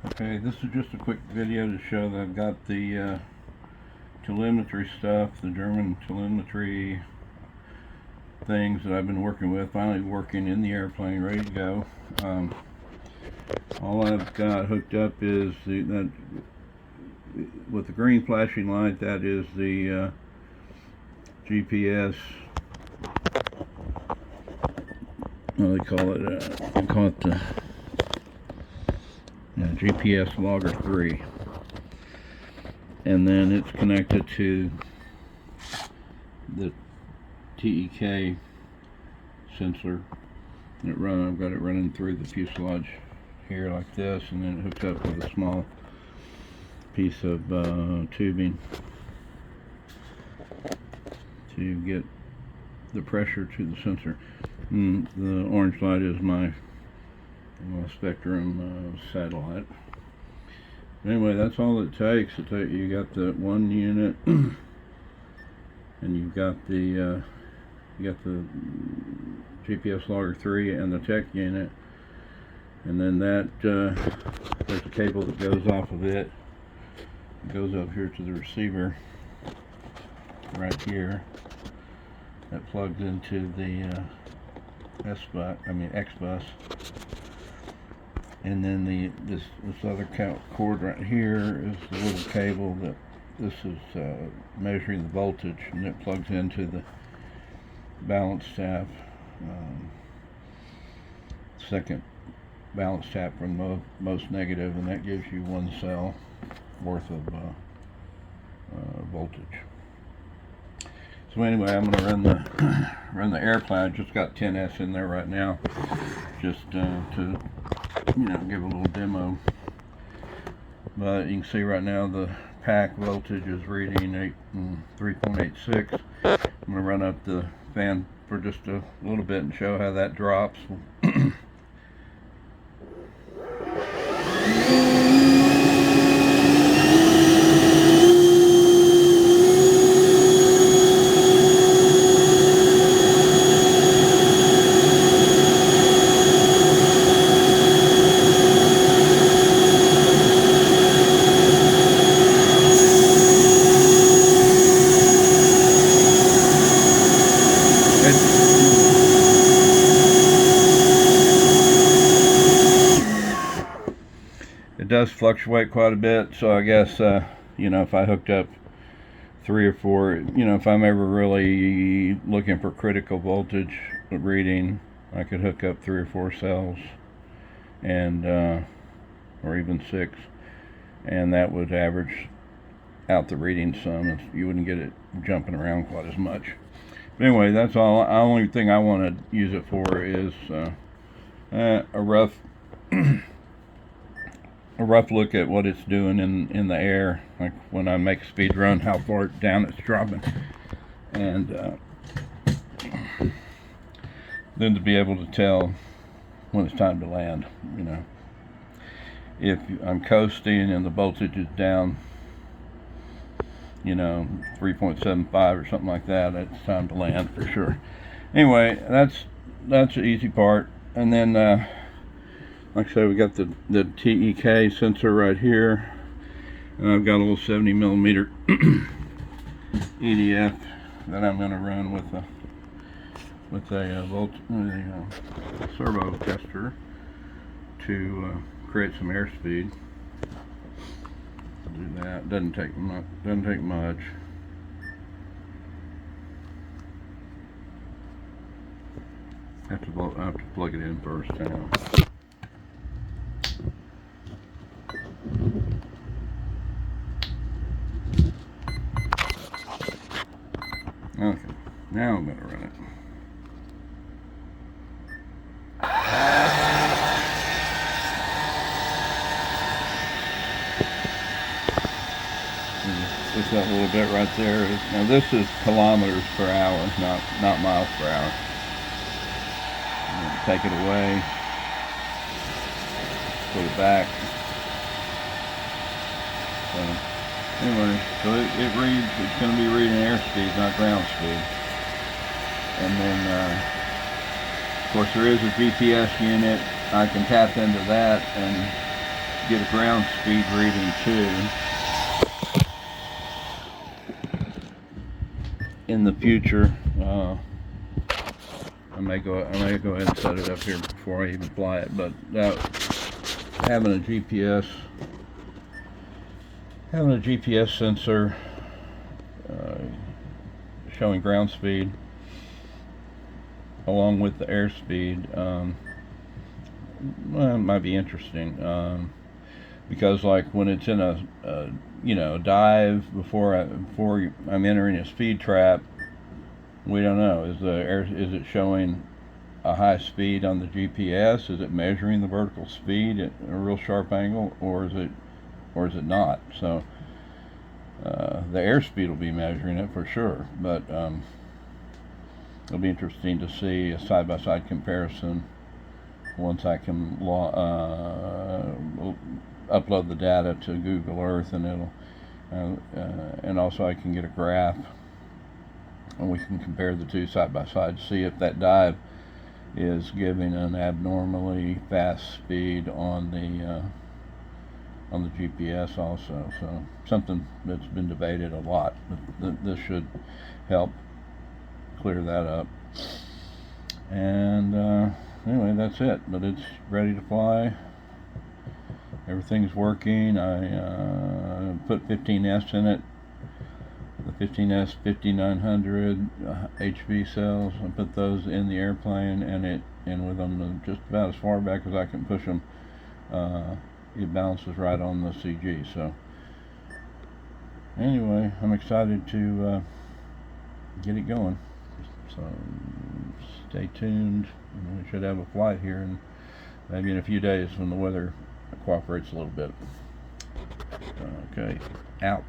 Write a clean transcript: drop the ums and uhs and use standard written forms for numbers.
Okay, this is just a quick video to show that I've got the telemetry stuff, the German telemetry things that I've been working with, finally working in the airplane, ready to go. All I've got hooked up is that with the green flashing light, that is the GPS. What do they call it? They call it the GPS logger 3, and then it's connected to the TEK sensor. I've got it running through the fuselage here like this, and then it hooks up with a small piece of tubing to get the pressure to the sensor. And the orange light is my Spectrum satellite. Anyway, that's all it takes. You got the one unit, and you've got the GPS logger 3 and the tech unit, and then there's a cable that goes off of it. It goes up here to the receiver right here. That plugs into the X bus. And then this other cord right here is the little cable that this is measuring the voltage, and it plugs into the balance tap, second balance tap from most negative, and that gives you 1 cell worth of voltage. So anyway, I'm going to run the airplane. I just got 10S in there right now, just to give a little demo. But you can see right now the pack voltage is reading 3.86. I'm going to run up the fan for just a little bit and show how that drops. It does fluctuate quite a bit, so I guess if I hooked up 3 or 4, if I'm ever really looking for critical voltage reading, I could hook up 3 or 4 cells, and or even 6, and that would average out the reading some. You wouldn't get it jumping around quite as much. But anyway, that's all. The only thing I want to use it for is a rough look at what it's doing in the air, like when I make a speed run, how far down it's dropping, and then to be able to tell when it's time to land. If I'm coasting and the voltage is down 3.75 or something like that, it's time to land for sure. Anyway, that's the easy part. And then like I said, we got the TEK sensor right here, and I've got a little 70 millimeter EDF that I'm going to run with a servo tester to create some airspeed. Do that. Doesn't take much. I have to plug it in first now. Okay, now I'm going to run it. Just that little bit right there. Now this is kilometers per hour, not miles per hour. I'm going to take it away, put it back. Anyway, so it reads, it's going to be reading airspeed, not ground speed. And then, of course, there is a GPS unit. I can tap into that and get a ground speed reading too. In the future, I may go ahead and set it up here before I even fly it. But having a GPS sensor showing ground speed along with the airspeed, well, it might be interesting, because like when it's in a dive before I'm entering a speed trap, we don't know, is it showing a high speed on the GPS? Is it measuring the vertical speed at a real sharp angle, or is it not? So the airspeed will be measuring it for sure, but it'll be interesting to see a side-by-side comparison once I can upload the data to Google Earth, and it'll and also I can get a graph, and we can compare the two side by side to see if that dive is giving an abnormally fast speed on the GPS also. So something that's been debated a lot, but this should help clear that up. And anyway, that's it. But it's ready to fly. Everything's working. I put 15S in it. The 15S 5900 HV cells. I put those in the airplane, and with them just about as far back as I can push them, it bounces right on the CG. So anyway, I'm excited to get it going. So stay tuned. We should have a flight here, and maybe in a few days when the weather cooperates a little bit. Okay, out.